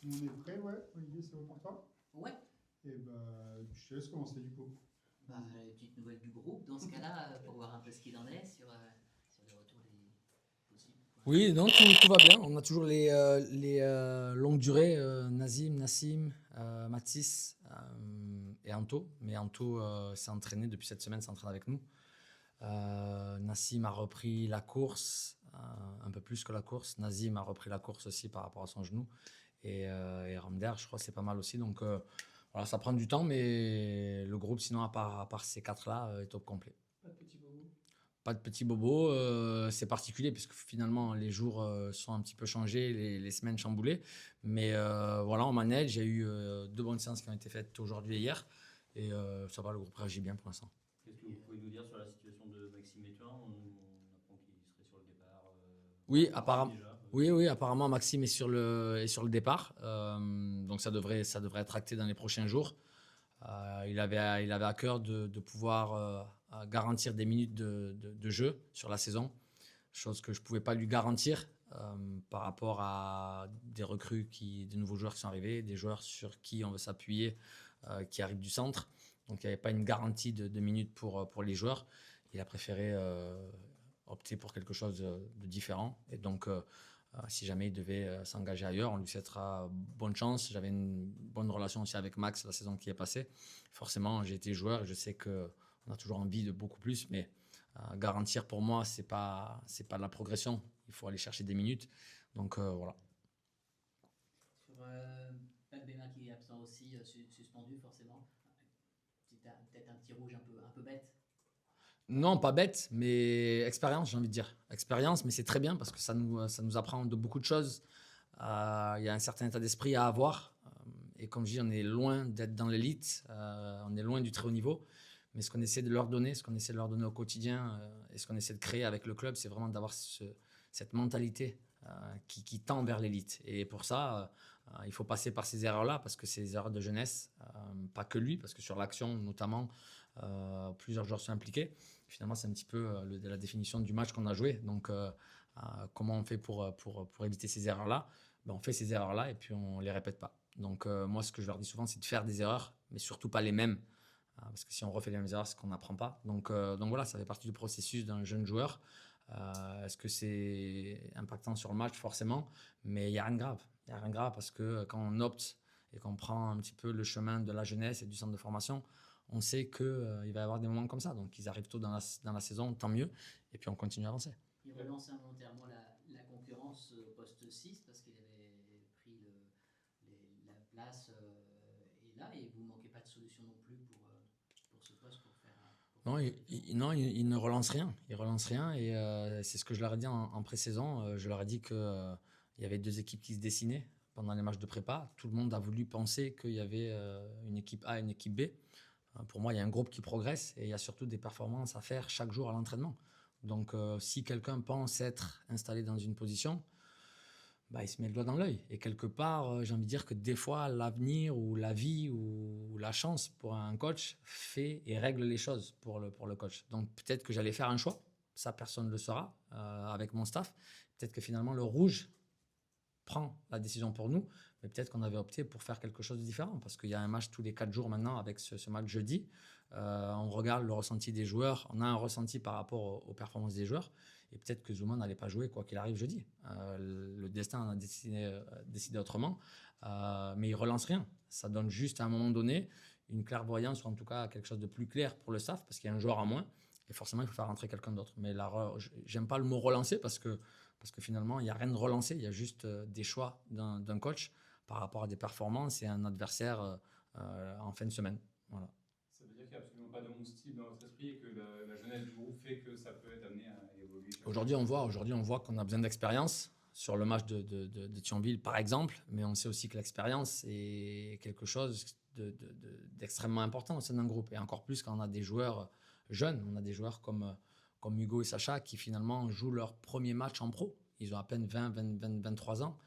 On est prêt, ouais. Olivier, c'est bon pour toi? Ouais, Et bah, je te laisse commencer du coup. bah, les petites nouvelles du groupe dans ce cas-là, pour voir un peu ce qu'il en est sur les retours des possibles pour Oui, l'instant. non, tout va bien. On a toujours les longues durées, Nazim, Nassim, Mathis et Anto. Mais Anto s'est entraîné depuis cette semaine, s'entraîne avec nous. Nassim a repris la course, un peu plus que la course. Nazim a repris la course aussi par rapport à son genou. Et Ramder, je crois que c'est pas mal aussi. Donc voilà, ça prend du temps, mais le groupe, sinon, à part ces quatre-là, est top complet. Pas de petit bobo. Pas de petits bobos, c'est particulier puisque finalement les jours sont un petit peu changés, les semaines chamboulées. Mais voilà, on manage. J'ai eu deux bonnes séances qui ont été faites aujourd'hui et hier. Et ça va, le groupe réagit bien pour l'instant. Qu'est-ce que vous pouvez nous dire sur la situation de Maxime Métuin? On apprend qu'il serait sur le départ. Oui, En partie apparemment. déjà. Oui, apparemment Maxime est sur le départ. Donc ça devrait être acté dans les prochains jours. Il avait à cœur de pouvoir garantir des minutes de jeu sur la saison, chose que je ne pouvais pas lui garantir par rapport à des recrues, des nouveaux joueurs qui sont arrivés, des joueurs sur qui on veut s'appuyer, qui arrivent du centre. Donc il n'y avait pas une garantie de minutes pour les joueurs. Il a préféré opter pour quelque chose de différent. Et donc, si jamais il devait s'engager ailleurs, on lui souhaitera bonne chance. J'avais une bonne relation aussi avec Max la saison qui est passée. Forcément, j'ai été joueur et je sais qu'on a toujours envie de beaucoup plus, mais garantir pour moi, c'est pas de la progression. Il faut aller chercher des minutes. Donc voilà. Sur Pat Bema qui est absent aussi, suspendu forcément. Peut-être un petit rouge un peu bête. Non, pas bête, mais expérience, j'ai envie de dire. Expérience, mais c'est très bien parce que ça nous apprend de beaucoup de choses. Il y a un certain état d'esprit à avoir. Et comme je dis, on est loin d'être dans l'élite, on est loin du très haut niveau. Mais ce qu'on essaie de leur donner, ce qu'on essaie de leur donner au quotidien et ce qu'on essaie de créer avec le club, c'est vraiment d'avoir cette mentalité qui tend vers l'élite. Et pour ça, il faut passer par ces erreurs-là parce que c'est des erreurs de jeunesse, pas que lui, parce que sur l'action notamment, plusieurs joueurs sont impliqués. Finalement, c'est un petit peu la définition du match qu'on a joué. Donc, comment on fait pour éviter ces erreurs-là? Ben, on fait ces erreurs-là et puis on ne les répète pas. Donc, moi, ce que je leur dis souvent, c'est de faire des erreurs, mais surtout pas les mêmes. Parce que si on refait les mêmes erreurs, c'est qu'on n'apprend pas. Donc voilà, ça fait partie du processus d'un jeune joueur. Est-ce que c'est impactant sur le match? Forcément, mais il n'y a rien de grave. Il n'y a rien de grave parce que quand on opte et qu'on prend un petit peu le chemin de la jeunesse et du centre de formation, on sait qu'il va y avoir des moments comme ça. Donc ils arrivent tôt dans la saison, tant mieux. Et puis on continue à avancer. Il relance involontairement la concurrence au poste 6 parce qu'il avait pris la place et là, et vous ne manquez pas de solution non plus pour ce poste pour faire Non, monter le tour. non, il ne relance rien. Il relance rien et c'est ce que je leur ai dit en pré-saison. Je leur ai dit qu'il y avait deux équipes qui se dessinaient pendant les matchs de prépa. Tout le monde a voulu penser qu'il y avait une équipe A et une équipe B. Pour moi, il y a un groupe qui progresse et il y a surtout des performances à faire chaque jour à l'entraînement. Donc, si quelqu'un pense être installé dans une position, bah, il se met le doigt dans l'œil. Et quelque part, j'ai envie de dire que des fois, l'avenir ou la vie ou la chance pour un coach fait et règle les choses pour le coach. Donc peut-être que j'allais faire un choix, ça personne ne le saura avec mon staff. Peut-être que finalement le rouge prend la décision pour nous, mais peut-être qu'on avait opté pour faire quelque chose de différent parce qu'il y a un match tous les 4 jours maintenant avec ce match jeudi. On regarde le ressenti des joueurs, on a un ressenti par rapport aux performances des joueurs et peut-être que Zuma n'allait pas jouer quoi qu'il arrive jeudi. Le destin en a décidé autrement, mais il relance rien. Ça donne juste à un moment donné une clairvoyance ou en tout cas quelque chose de plus clair pour le staff parce qu'il y a un joueur en moins et forcément il faut faire rentrer quelqu'un d'autre. Mais là, j'aime pas le mot relancer parce que finalement, il n'y a rien de relancé, il y a juste des choix d'un coach par rapport à des performances et un adversaire en fin de semaine. Voilà. Ça veut dire qu'il n'y a absolument pas de mon style dans votre esprit et que la jeunesse du groupe fait que ça peut être amené à évoluer chaque Aujourd'hui, fois. on voit qu'on a besoin d'expérience sur le match de Thionville, par exemple, mais on sait aussi que l'expérience est quelque chose d'extrêmement important au sein d'un groupe, et encore plus quand on a des joueurs jeunes. On a des joueurs comme Hugo et Sacha qui finalement jouent leur premier match en pro. Ils ont à peine 23 ans.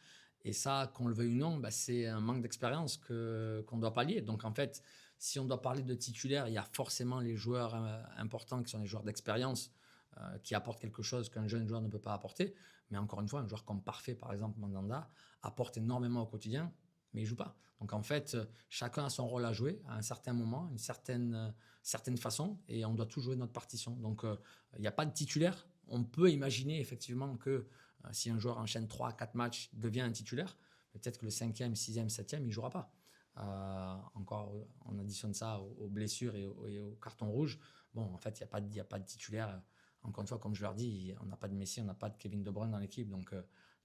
Et ça, qu'on le veuille ou non, bah, c'est un manque d'expérience qu'on doit pallier. Donc en fait, si on doit parler de titulaires, il y a forcément les joueurs importants qui sont les joueurs d'expérience qui apportent quelque chose qu'un jeune joueur ne peut pas apporter. Mais encore une fois, un joueur comme Parfait, par exemple, Mandanda, apporte énormément au quotidien. mais ils ne jouent pas. Donc en fait, chacun a son rôle à jouer à un certain moment, une certaine façon, et on doit tous jouer notre partition. Donc il n'y a pas de titulaire. On peut imaginer effectivement que si un joueur enchaîne 3-4 matchs, devient un titulaire, peut-être que le 5e, 6e, 7e, il ne jouera pas. Encore, on additionne ça aux blessures et aux cartons rouges. Bon, en fait, il n'y a pas de titulaire. Encore une fois, comme je leur dis, on n'a pas de Messi, on n'a pas de Kevin De Bruyne dans l'équipe. Donc,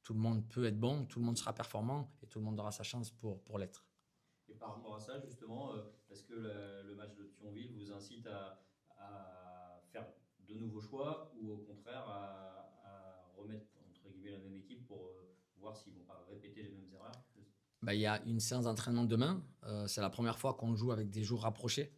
tout le monde peut être bon, tout le monde sera performant et tout le monde aura sa chance pour l'être. Et par rapport à ça, justement, est-ce que le match de Thionville vous incite à faire de nouveaux choix ou au contraire à remettre entre guillemets la même équipe pour voir s'ils ne vont pas répéter les mêmes erreurs? Il y a une séance d'entraînement demain. C'est la première fois qu'on joue avec des jours rapprochés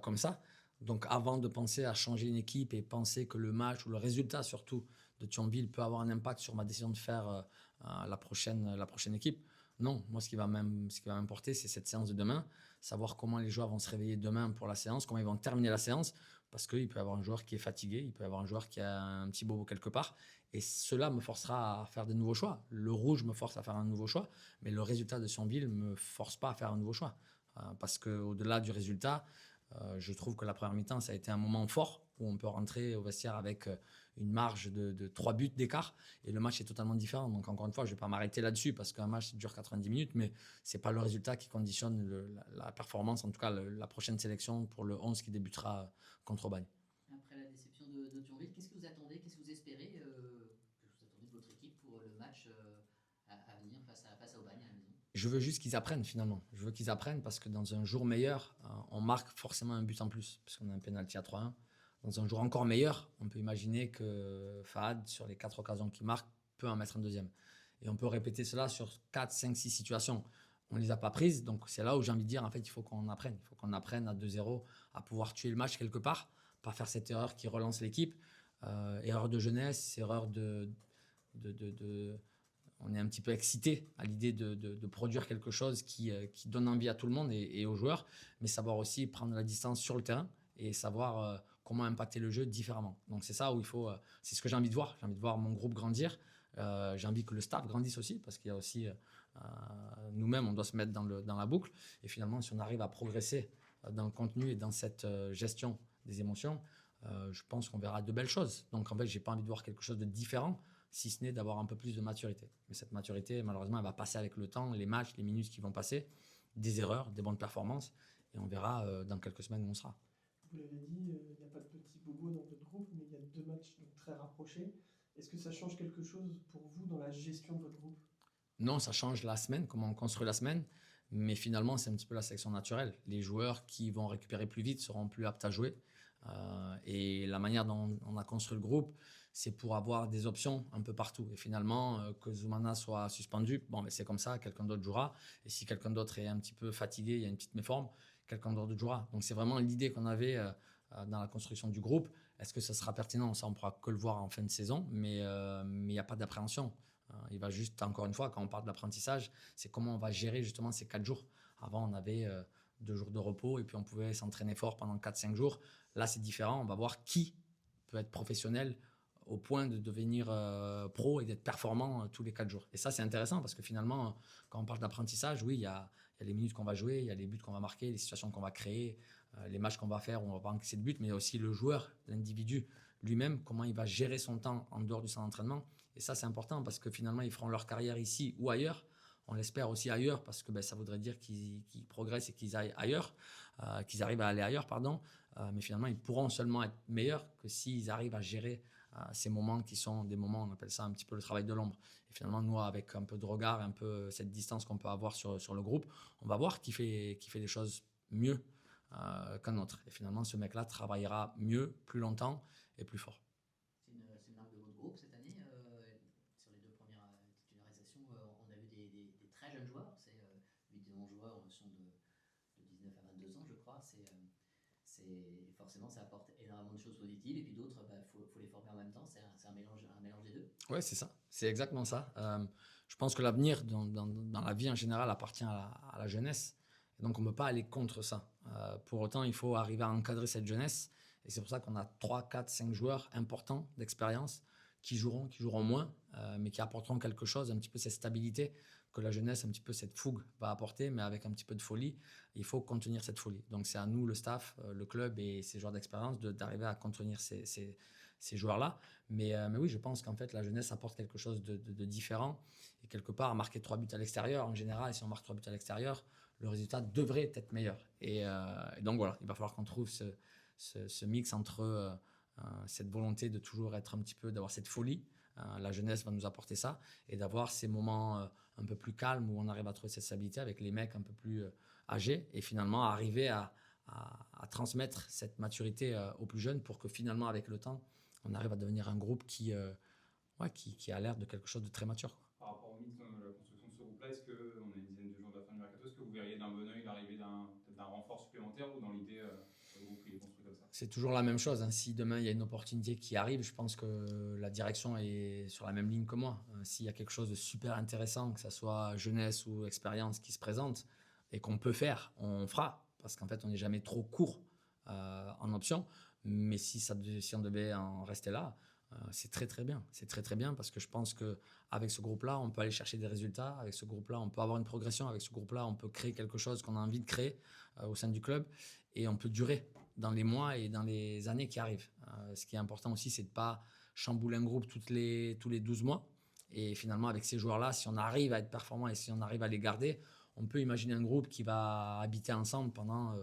comme ça. Donc avant de penser à changer une équipe et penser que le match ou le résultat surtout de Thionville peut avoir un impact sur ma décision de faire la prochaine équipe, non. Moi, ce qui va m'importer, c'est cette séance de demain, savoir comment les joueurs vont se réveiller demain pour la séance, comment ils vont terminer la séance, parce qu'il peut y avoir un joueur qui est fatigué, il peut y avoir un joueur qui a un petit bobo quelque part, et cela me forcera à faire de nouveaux choix. Le rouge me force à faire un nouveau choix, mais le résultat de Thionville ne me force pas à faire un nouveau choix. Parce qu'au-delà du résultat, je trouve que la première mi-temps, ça a été un moment fort où on peut rentrer au vestiaire avec une marge de 3 buts d'écart et le match est totalement différent. Donc encore une fois, je ne vais pas m'arrêter là-dessus parce qu'un match dure 90 minutes, mais ce n'est pas le résultat qui conditionne la performance, en tout cas la prochaine sélection pour le 11 qui débutera contre Aubagne. Après la déception de Thionville, qu'est-ce que vous attendez, qu'est-ce que vous espérez que vous attendez de votre équipe pour le match à venir face à Aubagne à la maison? Je veux juste qu'ils apprennent finalement. Je veux qu'ils apprennent parce que dans un jour meilleur, on marque forcément un but en plus parce qu'on a un penalty à 3-1. Dans un jour encore meilleur, on peut imaginer que Fahad, sur les 4 occasions qu'il marque, peut en mettre un deuxième. Et on peut répéter cela sur 4, 5, 6 situations. On ne les a pas prises, donc c'est là où j'ai envie de dire, en fait, il faut qu'on apprenne. Il faut qu'on apprenne à 2-0 à pouvoir tuer le match quelque part, pas faire cette erreur qui relance l'équipe. Erreur de jeunesse, erreur on est un petit peu excité à l'idée de produire quelque chose qui donne envie à tout le monde et aux joueurs, mais savoir aussi prendre la distance sur le terrain et savoir comment impacter le jeu différemment. Donc c'est ça où il faut, c'est ce que j'ai envie de voir. J'ai envie de voir mon groupe grandir. J'ai envie que le staff grandisse aussi parce qu'il y a aussi nous-mêmes, on doit se mettre dans la boucle. Et finalement, si on arrive à progresser dans le contenu et dans cette gestion des émotions, je pense qu'on verra de belles choses. Donc en fait, j'ai pas envie de voir quelque chose de différent, si ce n'est d'avoir un peu plus de maturité. Mais cette maturité, malheureusement, elle va passer avec le temps, les matchs, les minutes qui vont passer, des erreurs, des bonnes performances, et on verra dans quelques semaines où on sera. Vous l'avez dit, il n'y a pas de petits bobos dans votre groupe, mais il y a 2 matchs donc très rapprochés. Est-ce que ça change quelque chose pour vous dans la gestion de votre groupe? Non, ça change la semaine, comment on construit la semaine, mais finalement, c'est un petit peu la sélection naturelle. Les joueurs qui vont récupérer plus vite seront plus aptes à jouer. Et la manière dont on a construit le groupe, c'est pour avoir des options un peu partout. Et finalement, que Zoumana soit suspendu, bon, mais c'est comme ça, quelqu'un d'autre jouera. Et si quelqu'un d'autre est un petit peu fatigué, il y a une petite méforme, quelqu'un d'autre jouera. Donc c'est vraiment l'idée qu'on avait dans la construction du groupe. Est-ce que ça sera pertinent? Ça, on ne pourra que le voir en fin de saison, mais il n'y a pas d'appréhension. Il va juste, encore une fois, quand on parle d'apprentissage, c'est comment on va gérer justement ces 4 jours. Avant, on avait 2 jours de repos et puis on pouvait s'entraîner fort pendant 4-5 jours. Là, c'est différent. On va voir qui peut être professionnel au point de devenir pro et d'être performant tous les 4 jours. Et ça, c'est intéressant parce que finalement, quand on parle d'apprentissage, oui, il y a les minutes qu'on va jouer, il y a les buts qu'on va marquer, les situations qu'on va créer, les matchs qu'on va faire où on va pas encaisser de buts, mais il y a aussi le joueur, l'individu lui-même, comment il va gérer son temps en dehors du centre d'entraînement. Et ça, c'est important parce que finalement, ils feront leur carrière ici ou ailleurs. On l'espère aussi ailleurs parce que ça voudrait dire qu'ils progressent et qu'ils aillent ailleurs, qu'ils arrivent à aller ailleurs, pardon. Mais finalement, ils pourront seulement être meilleurs que s'ils arrivent à gérer ces moments qui sont des moments, on appelle ça un petit peu le travail de l'ombre. Et finalement, nous, avec un peu de regard, un peu cette distance qu'on peut avoir sur le groupe, on va voir qui fait les choses mieux qu'un autre. Et finalement, ce mec-là travaillera mieux, plus longtemps et plus fort. C'est une marque de votre groupe cette année. Sur les 2 premières titularisations, on a vu des très jeunes joueurs. 8 et 11 joueurs sont de 19 à 22 ans, je crois. Forcément, ça apporte énormément de choses positives. Et puis d'autres, faut les former en même temps. C'est un mélange des deux. Oui, c'est ça. C'est exactement ça. Je pense que l'avenir dans la vie en général appartient à la jeunesse. Et donc, on ne peut pas aller contre ça. Pour autant, il faut arriver à encadrer cette jeunesse. Et c'est pour ça qu'on a 3, 4, 5 joueurs importants d'expérience qui joueront moins, mais qui apporteront quelque chose, un petit peu cette stabilité que la jeunesse, un petit peu cette fougue va apporter, mais avec un petit peu de folie, il faut contenir cette folie. Donc c'est à nous, le staff, le club et ces joueurs d'expérience d'arriver à contenir ces joueurs-là. Mais oui, je pense qu'en fait, la jeunesse apporte quelque chose de différent. Et quelque part, marquer 3 buts à l'extérieur, en général, si on marque 3 buts à l'extérieur, le résultat devrait être meilleur. Et donc voilà, il va falloir qu'on trouve ce mix entre cette volonté de toujours être un petit peu, d'avoir cette folie. La jeunesse va nous apporter ça et d'avoir ces moments un peu plus calmes où on arrive à trouver cette stabilité avec les mecs un peu plus âgés et finalement arriver à transmettre cette maturité aux plus jeunes pour que finalement avec le temps on arrive à devenir un groupe qui a l'air de quelque chose de très mature, quoi. Par rapport au mythe de la construction de ce groupe-là, est-ce qu'on a une dizaine de jours de la fin du mercato, est-ce que vous verriez d'un bon oeil l'arrivée d'un renfort supplémentaire ou dans l'idée le groupe il est construit comme ça? C'est toujours la même chose, hein. Si demain il y a une opportunité qui arrive, je pense que la direction est sur la même ligne que moi. S'il y a quelque chose de super intéressant, que ce soit jeunesse ou expérience qui se présente et qu'on peut faire, on fera. Parce qu'en fait, on n'est jamais trop court en option. Mais si on devait en rester là, c'est très très bien. C'est très très bien parce que je pense qu'avec ce groupe-là, on peut aller chercher des résultats. Avec ce groupe-là, on peut avoir une progression. Avec ce groupe-là, on peut créer quelque chose qu'on a envie de créer au sein du club. Et on peut durer dans les mois et dans les années qui arrivent. Ce qui est important aussi, c'est de ne pas chambouler un groupe tous les 12 mois. Et finalement, avec ces joueurs-là, si on arrive à être performant et si on arrive à les garder, on peut imaginer un groupe qui va habiter ensemble pendant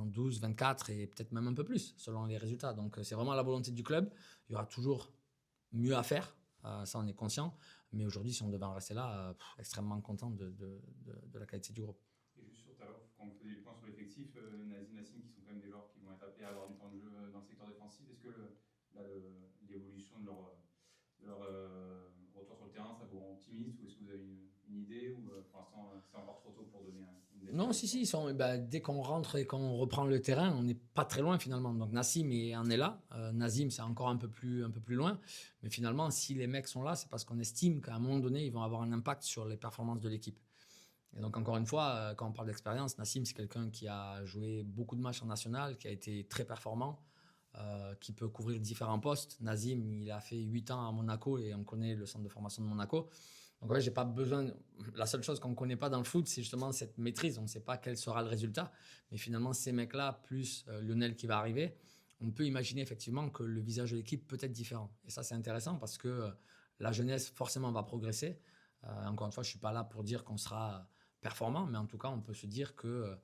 12, 24 et peut-être même un peu plus, selon les résultats. Donc, c'est vraiment la volonté du club. Il y aura toujours mieux à faire, ça on est conscient. Mais aujourd'hui, si on devait en rester là, extrêmement content de la qualité du groupe. Et juste sur tout à l'heure, quand vous faisiez le point sur l'effectif, Nazim, Nassim, qui sont quand même des joueurs qui vont être appelés à avoir du temps de jeu dans le secteur défensif, est-ce que l'évolution de leur retour sur le terrain, ça vous rend optimiste ou est-ce que vous avez une idée ou pour l'instant c'est encore trop tôt pour donner une date? Non, si, dès qu'on rentre et qu'on reprend le terrain, on n'est pas très loin finalement. Donc Nassim en est là. Nazim, c'est encore un peu plus loin. Mais finalement, si les mecs sont là, c'est parce qu'on estime qu'à un moment donné, ils vont avoir un impact sur les performances de l'équipe. Et donc encore une fois, quand on parle d'expérience, Nassim, c'est quelqu'un qui a joué beaucoup de matchs en national, qui a été très performant, qui peut couvrir différents postes. Nazim, il a fait 8 ans à Monaco et on connaît le centre de formation de Monaco. Donc ouais, j'ai pas besoin. La seule chose qu'on ne connaît pas dans le foot, c'est justement cette maîtrise. On ne sait pas quel sera le résultat. Mais finalement, ces mecs-là, plus Lionel qui va arriver, on peut imaginer effectivement que le visage de l'équipe peut être différent. Et ça, c'est intéressant parce que la jeunesse, forcément, va progresser. Encore une fois, je ne suis pas là pour dire qu'on sera performant, mais en tout cas, on peut se dire qu'on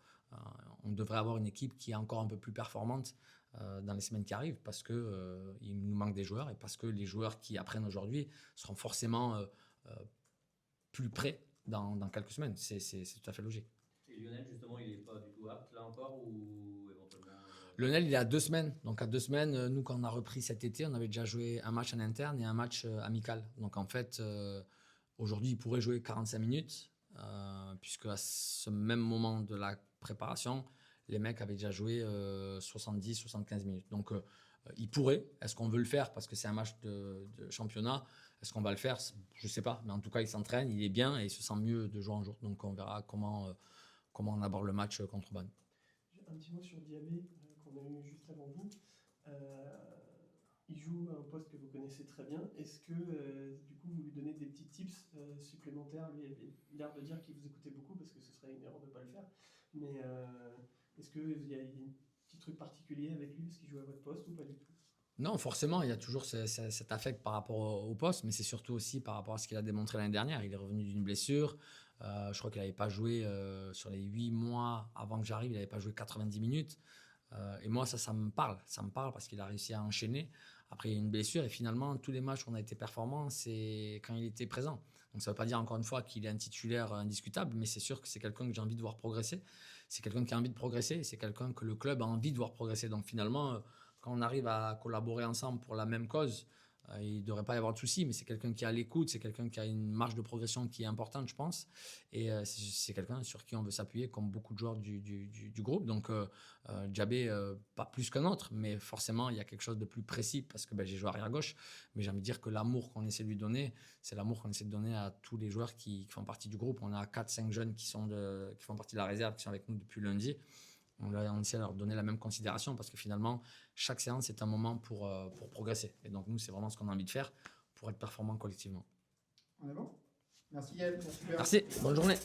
devrait avoir une équipe qui est encore un peu plus performante dans les semaines qui arrivent parce qu'il nous manque des joueurs et parce que les joueurs qui apprennent aujourd'hui seront forcément plus près dans quelques semaines. C'est tout à fait logique. Et Lionel, justement, il n'est pas du tout apte là encore ou éventuellement Lionel, il est à 2 semaines. Donc à 2 semaines, nous, quand on a repris cet été, on avait déjà joué un match en interne et un match amical. Donc en fait, aujourd'hui, il pourrait jouer 45 minutes puisque à ce même moment de la préparation, les mecs avaient déjà joué 70-75 minutes. Donc il pourrait. Est-ce qu'on veut le faire parce que c'est un match de championnat? Est-ce qu'on va le faire? Je ne sais pas. Mais en tout cas, il s'entraîne, il est bien et il se sent mieux de jour en jour. Donc on verra comment on aborde le match contre Ban. Un petit mot sur Diabé qu'on a eu juste avant vous. Il joue un poste que vous connaissez très bien. Est-ce que du coup vous lui donnez des petits tips supplémentaires? Lui avait l'air de dire qu'il vous écoutait beaucoup parce que ce serait une erreur de ne pas le faire. Mais est-ce qu'il y a un petit truc particulier avec lui parce qu'il joue à votre poste ou pas du tout? Non, forcément, il y a toujours cet affect par rapport au poste, mais c'est surtout aussi par rapport à ce qu'il a démontré l'année dernière. Il est revenu d'une blessure. Je crois qu'il n'avait pas joué sur les 8 mois avant que j'arrive, il n'avait pas joué 90 minutes. Et moi, ça me parle. Ça me parle parce qu'il a réussi à enchaîner. Après, il y a une blessure et finalement, tous les matchs où on a été performants, c'est quand il était présent. Donc, ça ne veut pas dire encore une fois qu'il est un titulaire indiscutable, mais c'est sûr que c'est quelqu'un que j'ai envie de voir progresser. C'est quelqu'un qui a envie de progresser et c'est quelqu'un que le club a envie de voir progresser. Donc, finalement, quand on arrive à collaborer ensemble pour la même cause, il ne devrait pas y avoir de souci, mais c'est quelqu'un qui est à l'écoute, c'est quelqu'un qui a une marge de progression qui est importante, je pense. Et c'est quelqu'un sur qui on veut s'appuyer, comme beaucoup de joueurs du groupe. Donc, Diabé, pas plus qu'un autre, mais forcément, il y a quelque chose de plus précis parce que j'ai joué arrière-gauche. Mais j'ai envie de dire que l'amour qu'on essaie de lui donner, c'est l'amour qu'on essaie de donner à tous les joueurs qui font partie du groupe. On a 4-5 jeunes qui font partie de la réserve, qui sont avec nous depuis lundi. On essaie de leur donner la même considération parce que finalement, chaque séance est un moment pour progresser. Et donc, nous, c'est vraiment ce qu'on a envie de faire pour être performants collectivement. On est bon? Merci Yann, merci Bernard. Merci, bonne journée.